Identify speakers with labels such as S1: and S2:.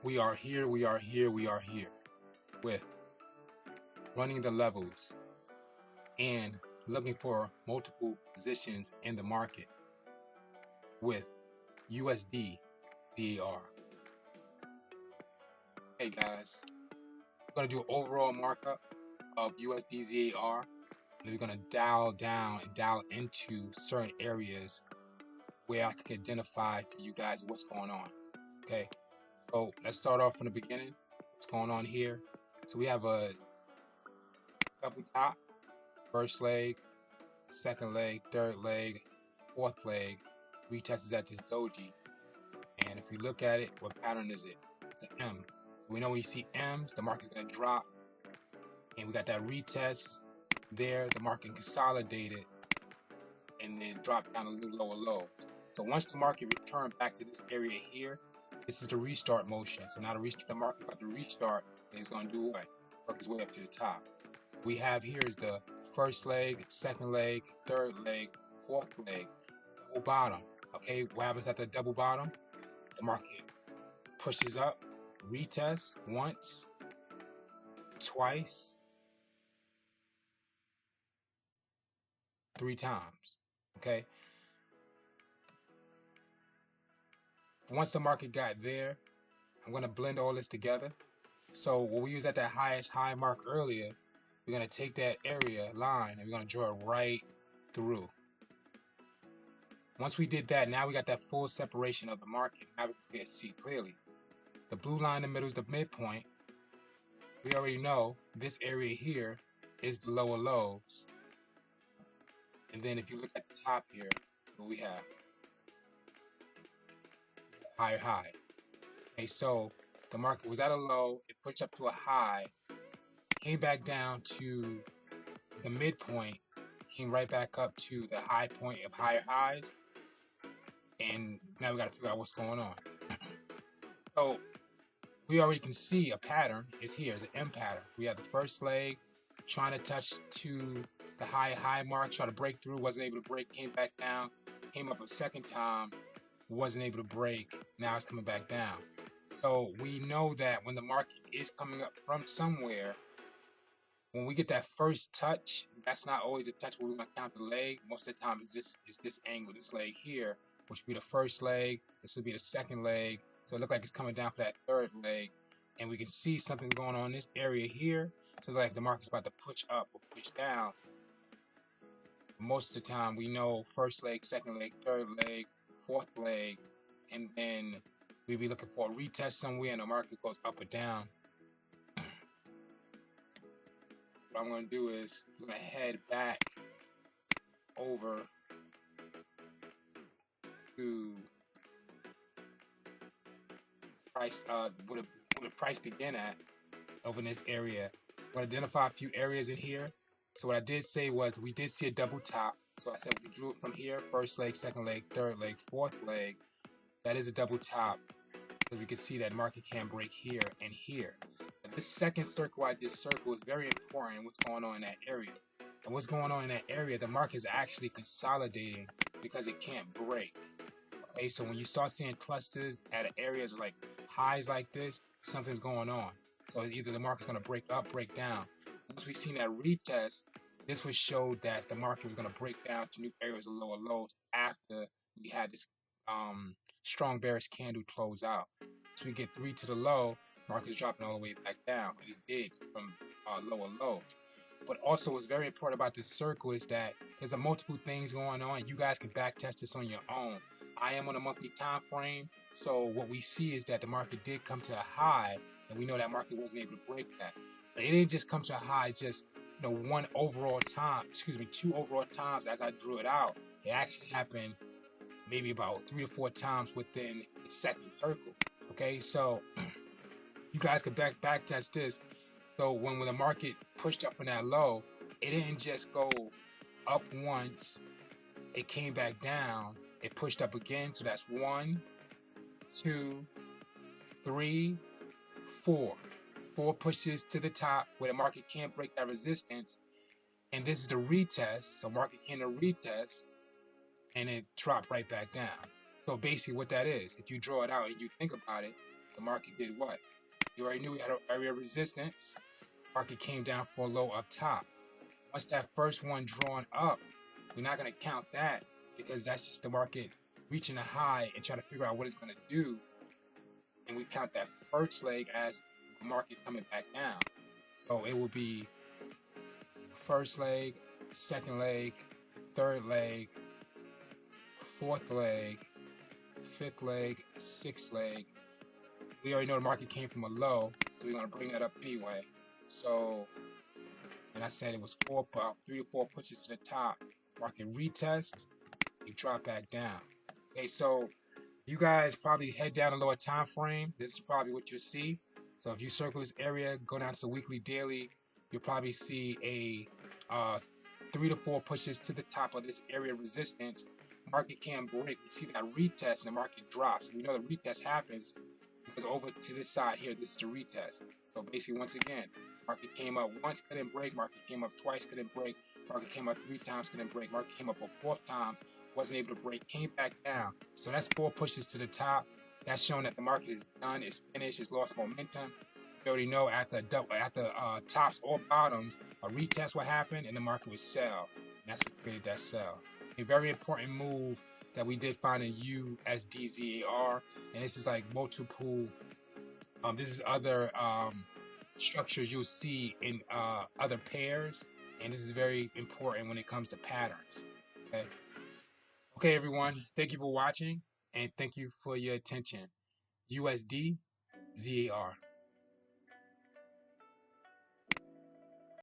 S1: we are here with running the levels and looking for multiple positions in the market with USD ZAR. Hey guys, we're going to do an overall markup of USD ZAR, and we're going to dial down and dial into certain areas where I can identify for you guys what's going on. Okay, so let's start off from the beginning. What's going on here? So we have a double top, first leg, second leg, third leg, fourth leg. Retest is at this doji, and if you look at it, what pattern is it? It's an M. We know when you see M's, the market's going to drop, and we got that retest there. The market consolidated and then drop down to new lower lows. So once the market returned back to this area here, this is the restart motion. So now the market about to restart, and it's going to do what? Work its way up to the top. We have here is the first leg, second leg, third leg, fourth leg, double bottom. Okay, what happens at the double bottom? The market pushes up, retest once, twice, 3 times. Okay. Once the market got there, I'm going to blend all this together. So what we use at that highest high mark earlier, we're going to take that area line and we're going to draw it right through. Once we did that, now we got that full separation of the market. Now we can see clearly. The blue line in the middle is the midpoint. We already know this area here is the lower lows. And then if you look at the top here, what we have? Higher highs. Okay, so the market was at a low, it pushed up to a high, came back down to the midpoint, came right back up to the high point of higher highs, and now we got to figure out what's going on. So we already can see a pattern is here, it's an M pattern. So we have the first leg trying to touch to the high mark, try to break through, wasn't able to break, came back down, came up a second time, wasn't able to break, now it's coming back down. So we know that when the market is coming up from somewhere, when we get that first touch, that's not always a touch where we're going to count the leg. Most of the time it's this angle, this leg here, which would be the first leg, this would be the second leg. So it looks like it's coming down for that third leg, and we can see something going on in this area here. So like the market's about to push up or push down. Most of the time we know first leg, second leg, third leg, fourth leg, and then we'll be looking for a retest somewhere and the market goes up or down. What I'm going to do is I'm going to head back over to price, where the price began at over in this area. I'm going to identify a few areas in here. So what I did say was we did see a double top. So I said we drew it from here, first leg, second leg, third leg, fourth leg. That is a double top. So we can see that market can break here and here. But this second circle I did circle is very important, what's going on in that area. And what's going on in that area, the market is actually consolidating because it can't break. Okay, so when you start seeing clusters at areas like highs like this, something's going on. So either the market's going to break up, break down. Once we've seen that retest, this would show that the market was going to break down to new areas of lower lows after we had this strong bearish candle close out. So we get 3 to the low, market's dropping all the way back down. It did from lower lows. But also what's very important about this circle is that there's a multiple things going on. You guys can back test this on your own. I am on a monthly time frame, so what we see is that the market did come to a high, and we know that market wasn't able to break that. But it didn't just come to a high just one overall time, two overall times as I drew it out. It actually happened maybe about 3 or 4 times within the second circle. Okay, so you guys can back test this. So when the market pushed up from that low, it didn't just go up once, it came back down, it pushed up again. So that's 1, 2, 3, 4. 4 pushes to the top where the market can't break that resistance, and this is the retest. So market can retest, and it dropped right back down. So basically what that is, if you draw it out and you think about it, the market did what? You already knew we had an area of resistance. Market came down for a low up top. Once that first one drawn up, we're not going to count that because that's just the market reaching a high and trying to figure out what it's going to do. And we count that first leg as the market coming back down. So it will be first leg, second leg, third leg, fourth leg, fifth leg, sixth leg. We already know the market came from a low, so we're going to bring that up anyway. So, and I said it was 3 to 4 pushes to the top. Market retest, we drop back down. Okay, so you guys probably head down a lower time frame. This is probably what you'll see. So if you circle this area, go down to weekly, daily, you'll probably see a 3 to 4 pushes to the top of this area of resistance. Market can break. We see that retest and the market drops. We know the retest happens because over to this side here, this is the retest. So basically, once again, market came up once, couldn't break. Market came up twice, couldn't break. Market came up 3 times, couldn't break. Market came up a 4th time, wasn't able to break, came back down. So that's 4 pushes to the top. That's showing that the market is done, it's finished, it's lost momentum. You already know at the tops or bottoms, a retest will happen and the market would sell. And that's what created that sell. A very important move that we did find in USD ZAR, and this is like multiple. This is other structures you'll see in other pairs, and this is very important when it comes to patterns. Okay, everyone. Thank you for watching, and thank you for your attention. USD ZAR.